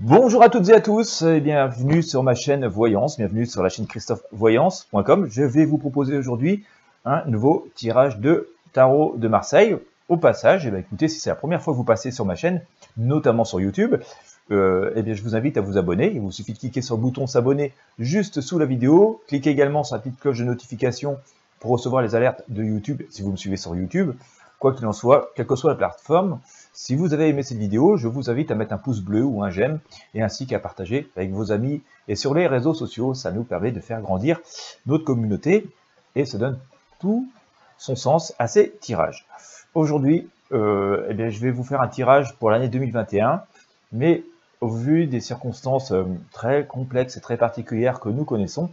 Bonjour à toutes et à tous et bienvenue sur ma chaîne Voyance, bienvenue sur la chaîne christophevoyance.com. Je vais vous proposer aujourd'hui un nouveau tirage de tarot de Marseille. Au passage, écoutez, si c'est la première fois que vous passez sur ma chaîne, notamment sur YouTube, je vous invite à vous abonner. Il vous suffit de cliquer sur le bouton s'abonner juste sous la vidéo. Cliquez également sur la petite cloche de notification pour recevoir les alertes de YouTube si vous me suivez sur YouTube. Quoi qu'il en soit, quelle que soit la plateforme, si vous avez aimé cette vidéo, je vous invite à mettre un pouce bleu ou un j'aime, et ainsi qu'à partager avec vos amis et sur les réseaux sociaux. Ça nous permet de faire grandir notre communauté, et ça donne tout son sens à ces tirages. Aujourd'hui, je vais vous faire un tirage pour l'année 2021, mais au vu des circonstances très complexes et très particulières que nous connaissons,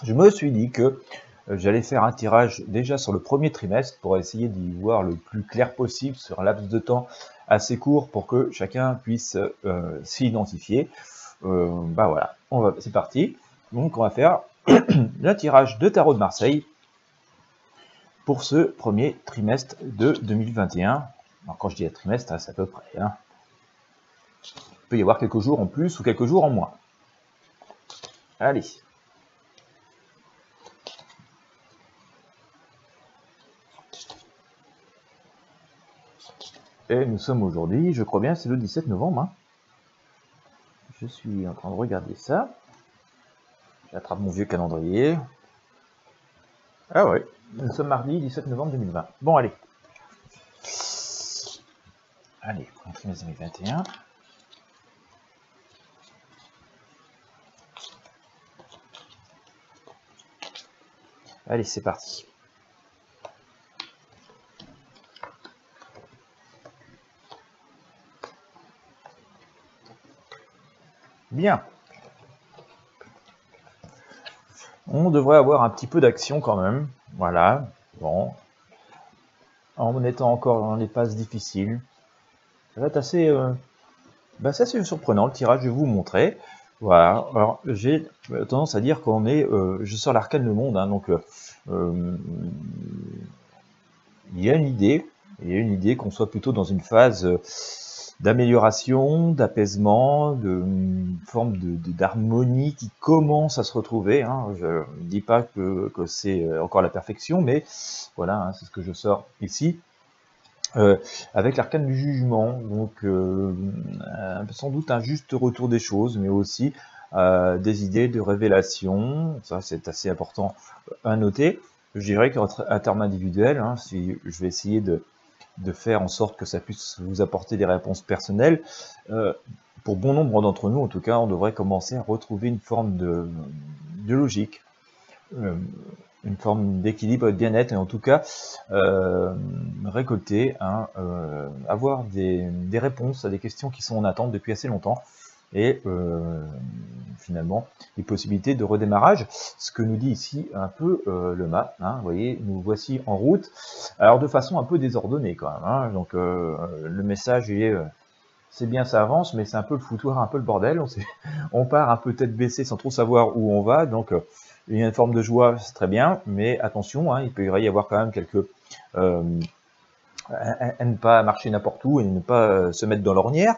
je me suis dit que j'allais faire un tirage déjà sur le premier trimestre pour essayer d'y voir le plus clair possible sur un laps de temps assez court pour que chacun puisse s'y identifier. Voilà, c'est parti. Donc on va faire le tirage de tarot de Marseille pour ce premier trimestre de 2021. Alors quand je dis trimestre, c'est à peu près. Il peut y avoir quelques jours en plus ou quelques jours en moins. Allez. Et nous sommes aujourd'hui, je crois bien, c'est le 17 novembre. Je suis en train de regarder ça. J'attrape mon vieux calendrier. Ah ouais, nous sommes mardi 17 novembre 2020. Bon, allez. Allez, premier trimestre 2021. Allez, c'est parti. Bien. On devrait avoir un petit peu d'action quand même. Voilà. Bon. En étant encore dans les passes difficiles. Ça va être assez, c'est assez surprenant le tirage, je vais vous montrer. Voilà. Alors, j'ai tendance à dire qu'on est... je sors l'arcane le monde, hein, donc... il y a une idée qu'on soit plutôt dans une phase d'amélioration, d'apaisement, de forme d'harmonie qui commence à se retrouver. Hein. Je ne dis pas que c'est encore la perfection, mais voilà, hein, c'est ce que je sors ici. Avec l'arcane du jugement, donc sans doute un juste retour des choses, mais aussi des idées de révélation. Ça, c'est assez important à noter. Je dirais qu'en termes individuels, hein, si je vais essayer de faire en sorte que ça puisse vous apporter des réponses personnelles, pour bon nombre d'entre nous, en tout cas, on devrait commencer à retrouver une forme de logique, une forme d'équilibre et de bien-être, et en tout cas, récolter, hein, avoir des réponses à des questions qui sont en attente depuis assez longtemps, et finalement les possibilités de redémarrage, ce que nous dit ici un peu le mât, hein, vous voyez, nous voici en route, alors de façon un peu désordonnée quand même, hein, donc le message est c'est bien, ça avance, mais c'est un peu le foutoir, un peu le bordel, on part un peu tête baissée sans trop savoir où on va, donc il y a une forme de joie, c'est très bien, mais attention, hein, il peut y avoir quand même quelques à ne pas marcher n'importe où et ne pas se mettre dans l'ornière.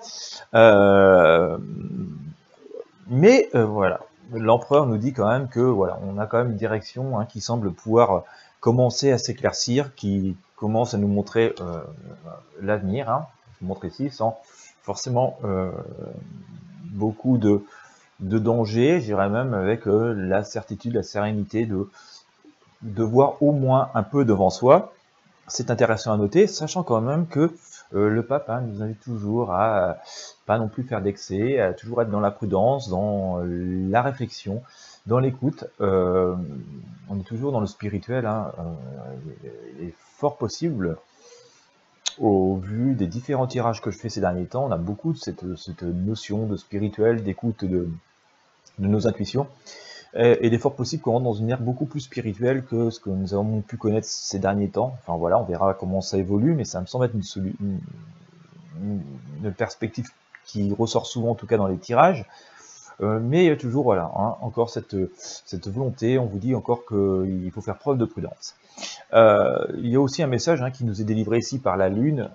Voilà, l'empereur nous dit quand même que voilà, on a quand même une direction, hein, qui semble pouvoir commencer à s'éclaircir, qui commence à nous montrer l'avenir. Hein. Je vous montre ici sans forcément beaucoup de danger, je dirais même avec la certitude, la sérénité de voir au moins un peu devant soi. C'est intéressant à noter, sachant quand même que le pape, hein, nous invite toujours à pas non plus faire d'excès, à toujours être dans la prudence, dans la réflexion, dans l'écoute. On est toujours dans le spirituel, hein, il est fort possible, au vu des différents tirages que je fais ces derniers temps, on a beaucoup de cette notion de spirituel, d'écoute de nos intuitions. Et il est fort possible qu'on rentre dans une ère beaucoup plus spirituelle que ce que nous avons pu connaître ces derniers temps. Enfin voilà, on verra comment ça évolue, mais ça me semble être une perspective qui ressort souvent, en tout cas dans les tirages. Mais il y a toujours, voilà, hein, encore cette volonté, on vous dit encore qu'il faut faire preuve de prudence. Il y a aussi un message, hein, qui nous est délivré ici par la Lune,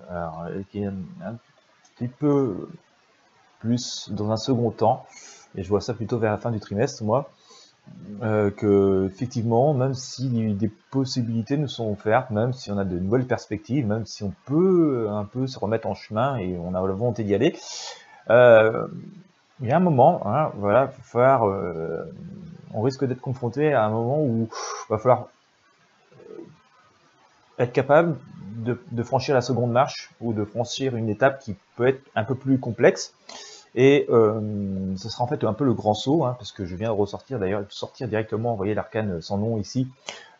qui est un petit peu plus dans un second temps, et je vois ça plutôt vers la fin du trimestre, moi, que effectivement, même si des possibilités nous sont offertes, même si on a de nouvelles perspectives, même si on peut un peu se remettre en chemin et on a la volonté d'y aller, il y a un moment, hein, voilà, il va falloir, on risque d'être confronté à un moment où il va falloir être capable de franchir la seconde marche ou de franchir une étape qui peut être un peu plus complexe. Et ce sera en fait un peu le grand saut, hein, parce que je viens de ressortir, d'ailleurs, sortir directement, vous voyez l'arcane sans nom ici,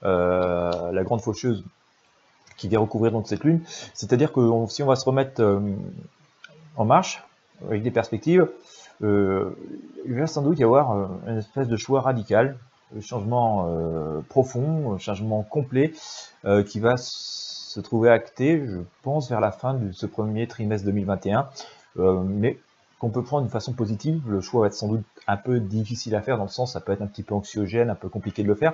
la grande faucheuse qui vient recouvrir donc cette lune. C'est-à-dire que si on va se remettre en marche, avec des perspectives, il va sans doute y avoir une espèce de choix radical, changement profond, changement complet, qui va se trouver acté, je pense, vers la fin de ce premier trimestre 2021, mais qu'on peut prendre d'une façon positive. Le choix va être sans doute un peu difficile à faire, dans le sens, ça peut être un petit peu anxiogène, un peu compliqué de le faire,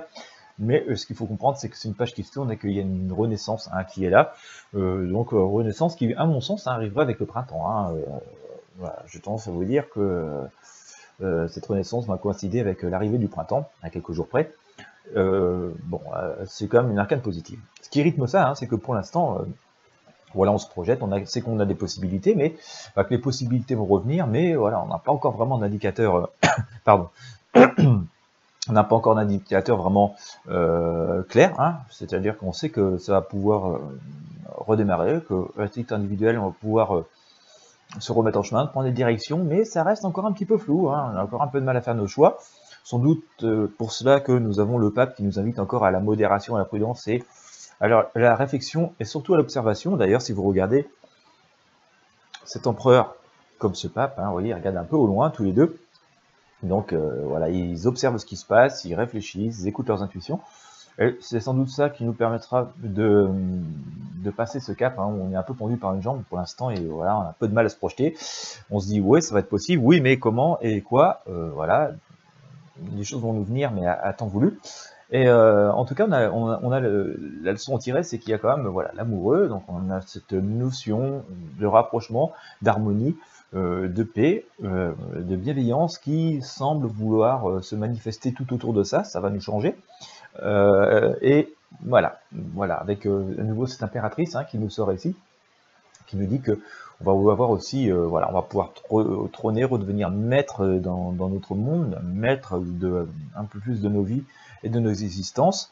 mais ce qu'il faut comprendre, c'est que c'est une page qui se tourne et qu'il y a une renaissance, hein, qui est là, donc renaissance qui, à mon sens, arrivera avec le printemps, hein, voilà, j'ai tendance à vous dire que cette renaissance va coïncider avec l'arrivée du printemps, à quelques jours près. Bon, c'est quand même une arcane positive. Ce qui rythme ça, hein, c'est que pour l'instant, voilà, on se projette, c'est qu'on a des possibilités, mais que les possibilités vont revenir, mais voilà, on n'a pas encore vraiment d'indicateur, pardon, on n'a pas encore d'indicateur vraiment clair, hein, c'est-à-dire qu'on sait que ça va pouvoir redémarrer, qu'à titre individuel, on va pouvoir se remettre en chemin, prendre des directions, mais ça reste encore un petit peu flou, hein, on a encore un peu de mal à faire nos choix. Sans doute pour cela que nous avons le pape qui nous invite encore à la modération, à la prudence et à la réflexion et surtout à l'observation. D'ailleurs, si vous regardez cet empereur comme ce pape, hein, vous voyez, ils regardent un peu au loin tous les deux. Donc voilà, ils observent ce qui se passe, ils réfléchissent, ils écoutent leurs intuitions. C'est sans doute ça qui nous permettra de passer ce cap, hein. On est un peu pendu par une jambe pour l'instant et voilà, on a un peu de mal à se projeter. On se dit ouais, ça va être possible, oui, mais comment et quoi, voilà, les choses vont nous venir, mais à temps voulu. Et en tout cas, on a la leçon à tirer, c'est qu'il y a quand même voilà l'amoureux, donc on a cette notion de rapprochement, d'harmonie, de paix, de bienveillance qui semble vouloir se manifester tout autour de ça. Ça va nous changer. Et voilà, avec à nouveau cette impératrice, hein, qui nous sort ici, qui nous dit que on va avoir aussi, voilà, on va pouvoir trôner, redevenir maître dans notre monde, maître de un peu plus de nos vies et de nos existences.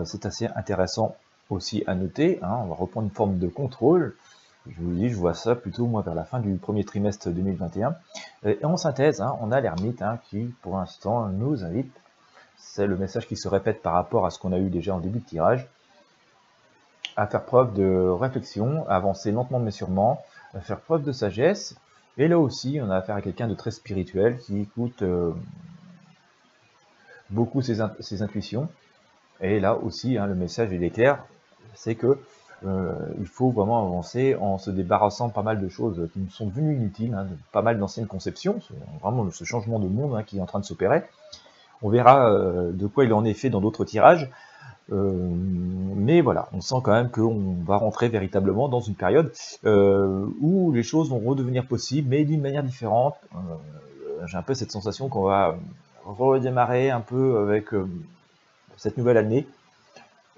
C'est assez intéressant aussi à noter, hein, on va reprendre une forme de contrôle. Je vous dis, je vois ça plutôt moi vers la fin du premier trimestre 2021. Et en synthèse, hein, on a l'ermite, hein, qui pour l'instant nous invite. C'est le message qui se répète par rapport à ce qu'on a eu déjà en début de tirage, à faire preuve de réflexion, à avancer lentement mais sûrement, à faire preuve de sagesse. Et là aussi, on a affaire à quelqu'un de très spirituel qui écoute beaucoup ses intuitions. Et là aussi, hein, le message il est clair, c'est que il faut vraiment avancer en se débarrassant pas mal de choses qui nous sont devenues inutiles, hein, pas mal d'anciennes conceptions, vraiment ce changement de monde, hein, qui est en train de s'opérer. On verra de quoi il en est fait dans d'autres tirages. Mais voilà, on sent quand même qu'on va rentrer véritablement dans une période où les choses vont redevenir possibles, mais d'une manière différente. J'ai un peu cette sensation qu'on va redémarrer un peu avec cette nouvelle année,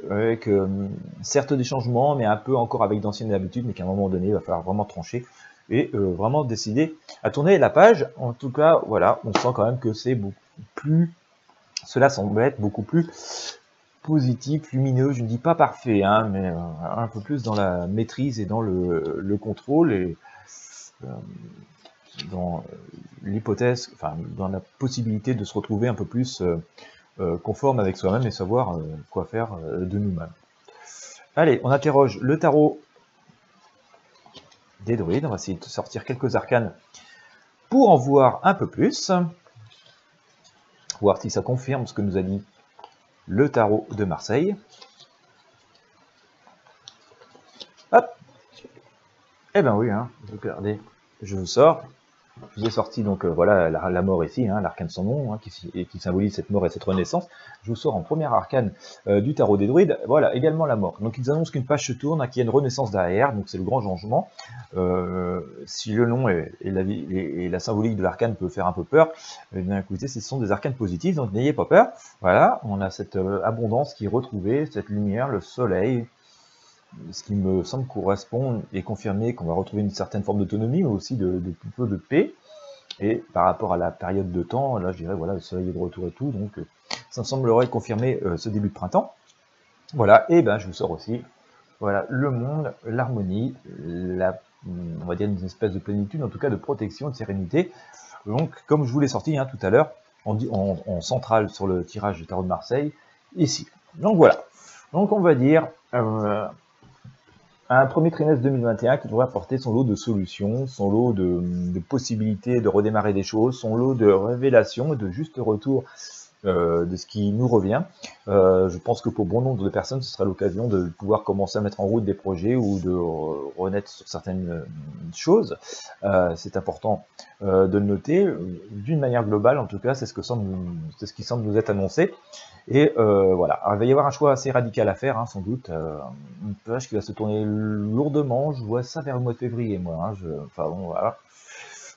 avec certes des changements, mais un peu encore avec d'anciennes habitudes, mais qu'à un moment donné, il va falloir vraiment trancher et vraiment décider à tourner la page. En tout cas, voilà, on sent quand même que c'est beaucoup plus... Cela semble être beaucoup plus positif, lumineux, je ne dis pas parfait, hein, mais un peu plus dans la maîtrise et dans le contrôle et dans l'hypothèse, enfin dans la possibilité de se retrouver un peu plus conforme avec soi-même et savoir quoi faire de nous-mêmes. Allez, on interroge le tarot des druides, on va essayer de sortir quelques arcanes pour en voir un peu plus, voir si ça confirme ce que nous a dit le tarot de Marseille. Hop. Eh ben oui, hein, regardez, je vous sors Je vous ai sorti donc voilà la mort ici, hein, l'arcane sans nom, hein, qui symbolise cette mort et cette renaissance. Je vous sors en première arcane du tarot des druides, voilà, également la mort. Donc ils annoncent qu'une page se tourne, hein, qu'il y a une renaissance derrière, donc c'est le grand changement. Si le nom et la symbolique de l'arcane peut faire un peu peur, eh bien écoutez, ce sont des arcanes positifs, donc n'ayez pas peur. Voilà, on a cette abondance qui est retrouvée, cette lumière, le soleil, ce qui me semble correspond et confirmer qu'on va retrouver une certaine forme d'autonomie, mais aussi de peu de paix. Et par rapport à la période de temps, là je dirais, voilà, le soleil est de retour et tout, donc ça me semblerait confirmer ce début de printemps. Voilà, et ben je vous sors aussi, voilà, le monde, l'harmonie, on va dire une espèce de plénitude, en tout cas de protection, de sérénité. Donc, comme je vous l'ai sorti hein, tout à l'heure, en centrale sur le tirage du tarot de Marseille, ici. Donc voilà, donc on va dire un premier trimestre 2021 qui devrait apporter son lot de solutions, son lot de possibilités de redémarrer des choses, son lot de révélations et de juste retour de ce qui nous revient. Je pense que pour bon nombre de personnes, ce sera l'occasion de pouvoir commencer à mettre en route des projets ou de renaître sur certaines choses. C'est important de le noter. D'une manière globale, en tout cas, c'est ce qui semble nous être annoncé. Et voilà, alors, il va y avoir un choix assez radical à faire, hein, sans doute. Une page qui va se tourner lourdement. Je vois ça vers le mois de février, moi. Hein, enfin bon, voilà.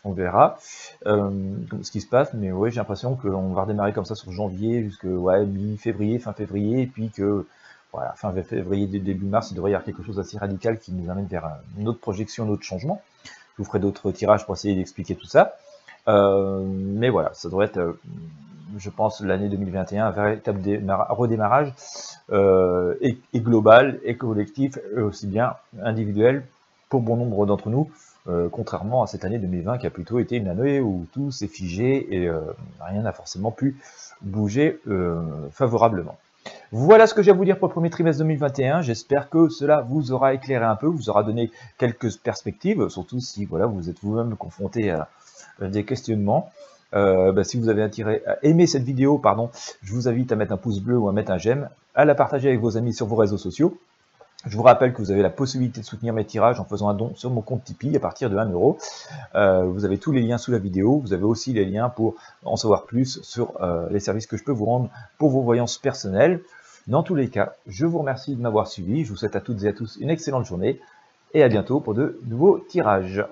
On verra ce qui se passe, mais ouais, j'ai l'impression qu'on va redémarrer comme ça sur janvier jusqu'à ouais, mi-février, fin février, et puis que voilà, fin février, début mars, il devrait y avoir quelque chose d'assez radical qui nous amène vers une autre projection, un autre changement. Je vous ferai d'autres tirages pour essayer d'expliquer tout ça. Mais voilà, ça devrait être, je pense, l'année 2021, un véritable redémarrage et global, et collectif, et aussi bien individuel pour bon nombre d'entre nous. Contrairement à cette année 2020 qui a plutôt été une année où tout s'est figé et rien n'a forcément pu bouger favorablement. Voilà ce que j'ai à vous dire pour le premier trimestre 2021. J'espère que cela vous aura éclairé un peu, vous aura donné quelques perspectives, surtout si voilà, vous êtes vous-même confronté à des questionnements. Si vous avez aimé cette vidéo, pardon, je vous invite à mettre un pouce bleu ou à mettre un j'aime, à la partager avec vos amis sur vos réseaux sociaux. Je vous rappelle que vous avez la possibilité de soutenir mes tirages en faisant un don sur mon compte Tipeee à partir de 1 €. Vous avez tous les liens sous la vidéo. Vous avez aussi les liens pour en savoir plus sur les services que je peux vous rendre pour vos voyances personnelles. Dans tous les cas, je vous remercie de m'avoir suivi. Je vous souhaite à toutes et à tous une excellente journée et à bientôt pour de nouveaux tirages.